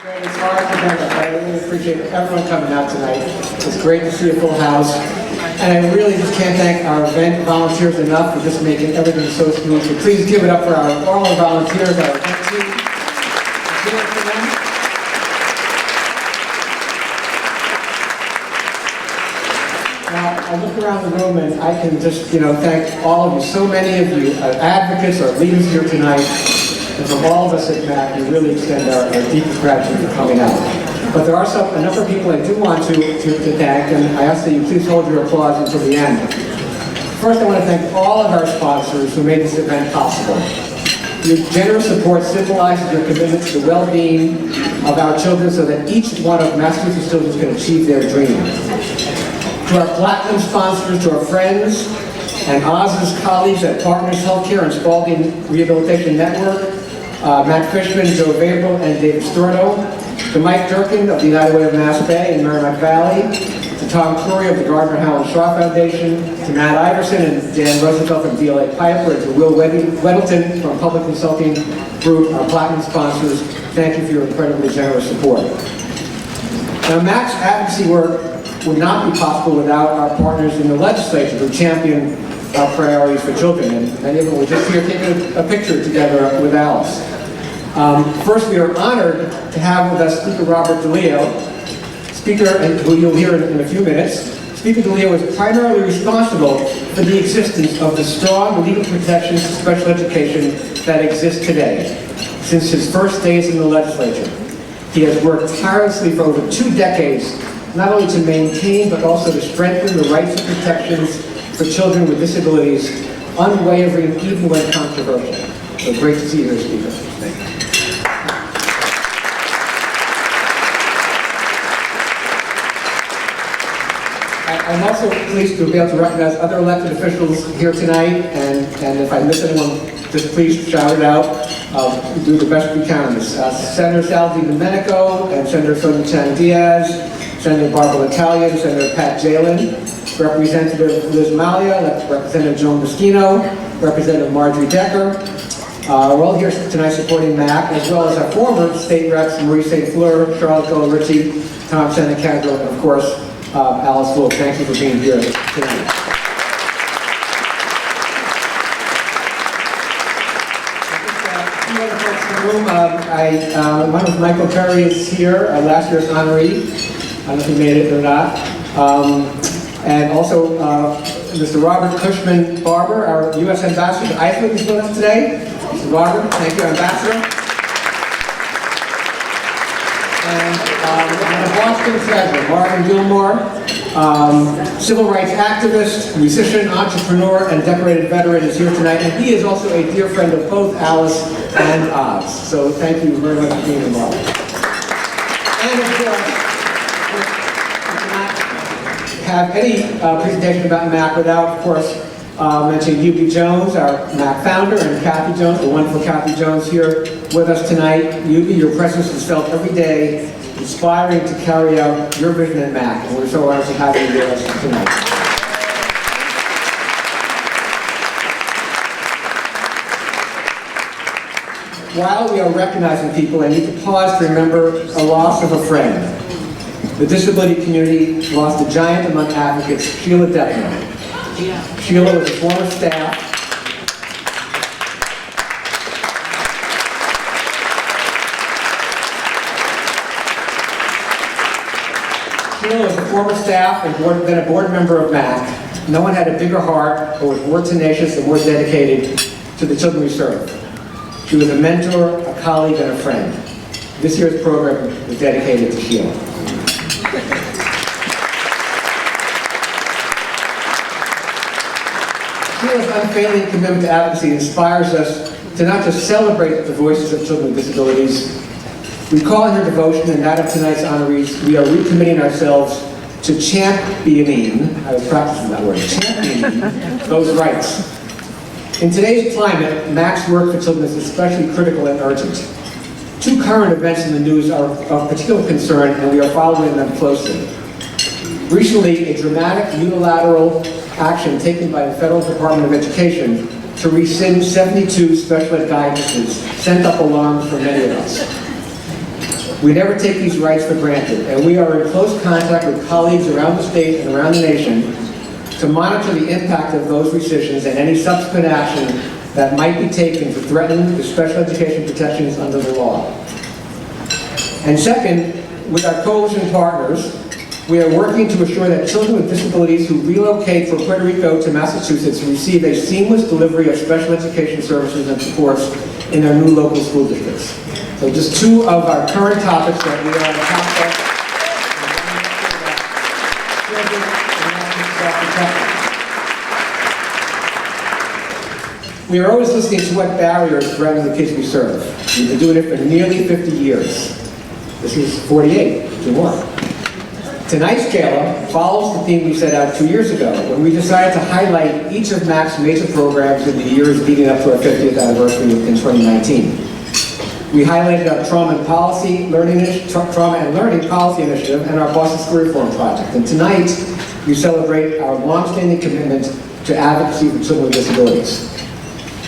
Great, it's hard to remember, but I really appreciate everyone coming out tonight. It's great to see a full house. And I really just can't thank our event volunteers enough for just making everything so smooth. So please give it up for all our volunteers, our event team. Give it for them. Now, I look around the room and I can just, thank all of you. So many of you are advocates or leaders here tonight. And from all of us at MAC, we really extend our deepest gratitude for coming out. But there are a number of people I do want to thank, and I ask that you please hold your applause until the end. First, I want to thank all of our sponsors who made this event possible. Your generous support symbolizes your commitment to the well-being of our children so that each one of Massachusetts children can achieve their dream. To our platinum sponsors, to our friends, and Oz's colleagues at Partners Healthcare and Spalding Rehabilitation Network, Matt Fishman, Joe Vabel, and David Storno, to Mike Durkin of the United Way of Mass Bay in Merrimack Valley, to Tom Curry of the Gardner Howland Shaw Foundation, to Matt Iverson and Dan Rosenfeld from DLA Piper, and to Will Weddleton from Public Consulting Group, our platinum sponsors. Thank you for your incredibly generous support. Now, MAC's advocacy work would not be possible without our partners in the legislature who champion our priorities for children, and many of them were just here taking a picture together with Alice. First, we are honored to have with us Speaker Robert DeLeo, Speaker who you'll hear in a few minutes. Speaker DeLeo is primarily responsible for the existence of the strong legal protections to special education that exist today. Since his first days in the legislature, he has worked tirelessly for over 2 decades, not only to maintain but also to strengthen the rights and protections for children with disabilities, unwavering even when controversial. So great to see you here, Speaker. Thank you. I'm also pleased to be able to recognize other elected officials here tonight, and if I miss anyone, just please shout it out. We'll do the best we can on this. Senator Sal Domenico and Senator Sonia Chan Diaz, Senator Barbara Italian, Senator Pat Jalen, Representative Liz Malia, Representative Joan Moschino, Representative Marjorie Decker. We're all here tonight supporting MAC, as well as our former state reps, Marie St. Fleur, Charlotte Golo-Ritchie, Tom Senecandro, and of course, Alice Wolf. Thank you for being here tonight. One of Michael Perry is here, last year's honoree. I don't know if he made it or not. And also Mr. Robert Cushman Barber, our U.S. Ambassador to Iceland, is with us today. Mr. Barber, thank you, Ambassador. And the Boston treasurer, Marvin Gilmore, civil rights activist, musician, entrepreneur, and decorated veteran is here tonight. And he is also a dear friend of both Alice and Oz. So thank you very much for being involved. And of course, have any presentation about MAC without, of course, mentioning Yubi Jones, our MAC founder, and Kathy Jones, the wonderful Kathy Jones here with us tonight. Yubi, your presence is felt every day, inspiring to carry out your vision at MAC, and we're so honored to have you with us tonight. While we are recognizing people, I need to pause to remember a loss of a friend. The disability community lost a giant among advocates, Sheila Deppner. Sheila was a former staff. Sheila was a former staff and then a board member of MAC. No one had a bigger heart or was more tenacious and more dedicated to the children we serve. She was a mentor, a colleague, and a friend. This year's program was dedicated to Sheila. Sheila's unfailing commitment to advocacy inspires us to not just celebrate the voices of children with disabilities. Recalling her devotion and that of tonight's honorees, we are recommitting ourselves to championing, I was practicing that word, championing those rights. In today's climate, MAC's work for children is especially critical and urgent. 2 current events in the news are of particular concern, and we are following them closely. Recently, a dramatic unilateral action taken by the Federal Department of Education to rescind 72 special ed guidances sent up alarms for many of us. We never take these rights for granted, and we are in close contact with colleagues around the state and around the nation to monitor the impact of those rescissions and any subsequent action that might be taken to threaten the special education protections under the law. And second, with our coalition partners, we are working to assure that children with disabilities who relocate from Puerto Rico to Massachusetts receive a seamless delivery of special education services and supports in their new local school districts. So just two of our current topics that we are on top of. We are always listening to what barriers threaten the kids we serve. We've been doing it for nearly 50 years. This is 48, 2 more. Tonight's gala follows the theme we set out 2 years ago when we decided to highlight each of MAC's major programs in the years leading up to our 50th anniversary in 2019. We highlighted our Trauma and Learning Policy Initiative and our Boston School Reform Project. And tonight, we celebrate our longstanding commitment to advocacy for children with disabilities.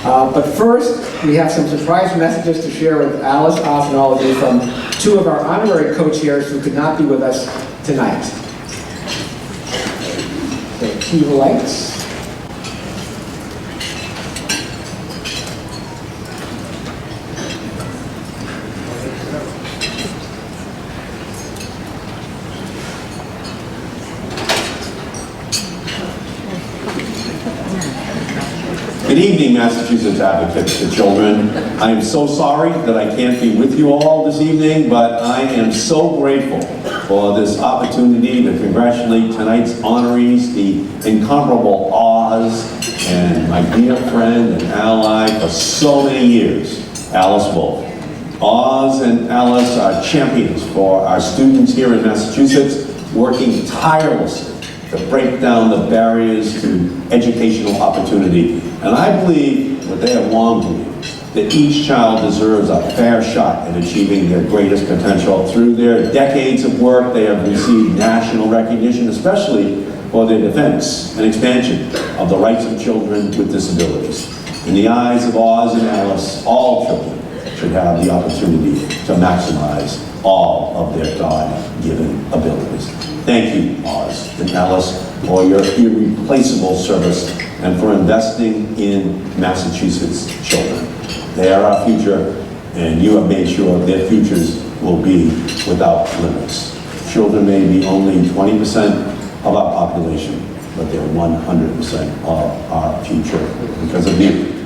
But first, we have some surprise messages to share with Alice, Oz, and all of you from two of our honorary co-chairs who could not be with us tonight. So, cue the lights. Good evening, Massachusetts Advocates for Children. I am so sorry that I can't be with you all this evening, but I am so grateful for this opportunity to congratulate tonight's honorees, the incomparable Oz and my dear friend and ally for so many years, Alice Wolf. Oz and Alice are champions for our students here in Massachusetts, working tirelessly to break down the barriers to educational opportunity. And I believe what they have long believed, that each child deserves a fair shot at achieving their greatest potential. Through their decades of work, they have received national recognition, especially for their defense and expansion of the rights of children with disabilities. In the eyes of Oz and Alice, all children should have the opportunity to maximize all of their God-given abilities. Thank you, Oz and Alice, for your irreplaceable service and for investing in Massachusetts children. They are our future, and you have made sure their futures will be without limits. Children may be only 20% of our population, but they're 100% of our future. Because of you,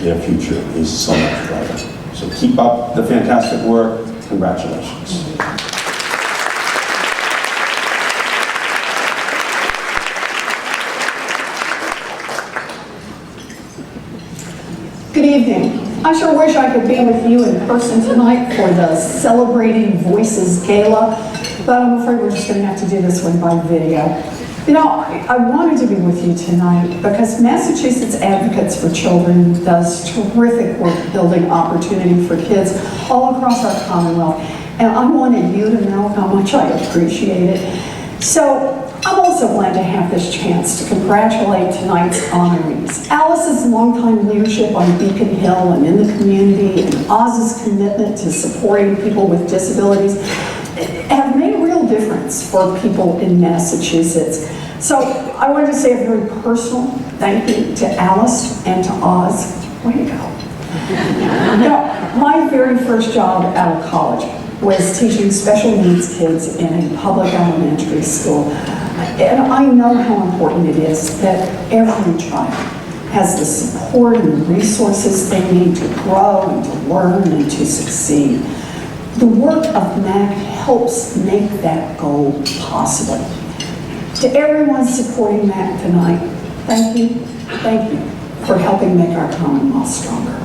their future is so much brighter. So keep up the fantastic work. Congratulations. Good evening. I sure wish I could be with you in person tonight for the Celebrating Voices Gala, but I'm afraid we're just going to have to do this one by video. You know, I wanted to be with you tonight because Massachusetts Advocates for Children does terrific work building opportunity for kids all across our Commonwealth, and I wanted you to know how much I appreciate it. So I'm also glad to have this chance to congratulate tonight's honorees. Alice's longtime leadership on Beacon Hill and in the community, and Oz's commitment to supporting people with disabilities have made a real difference for people in Massachusetts. So I wanted to say a very personal thank you to Alice and to Oz. Way to go. Now, my very first job out of college was teaching special needs kids in a public elementary school. And I know how important it is that every child has the support and the resources they need to grow and to learn and to succeed. The work of MAC helps make that goal possible. To everyone supporting MAC tonight, thank you for helping make our Commonwealth stronger.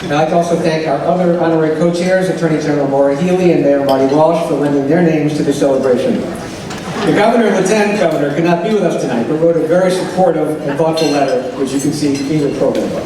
And I'd like to also thank our other honorary co-chairs, Attorney General Maura Healey and Mayor Marty Walsh, for lending their names to the celebration. The Governor and Lieutenant Governor could not be with us tonight, but wrote a very supportive and thoughtful letter, which you can see in your program book.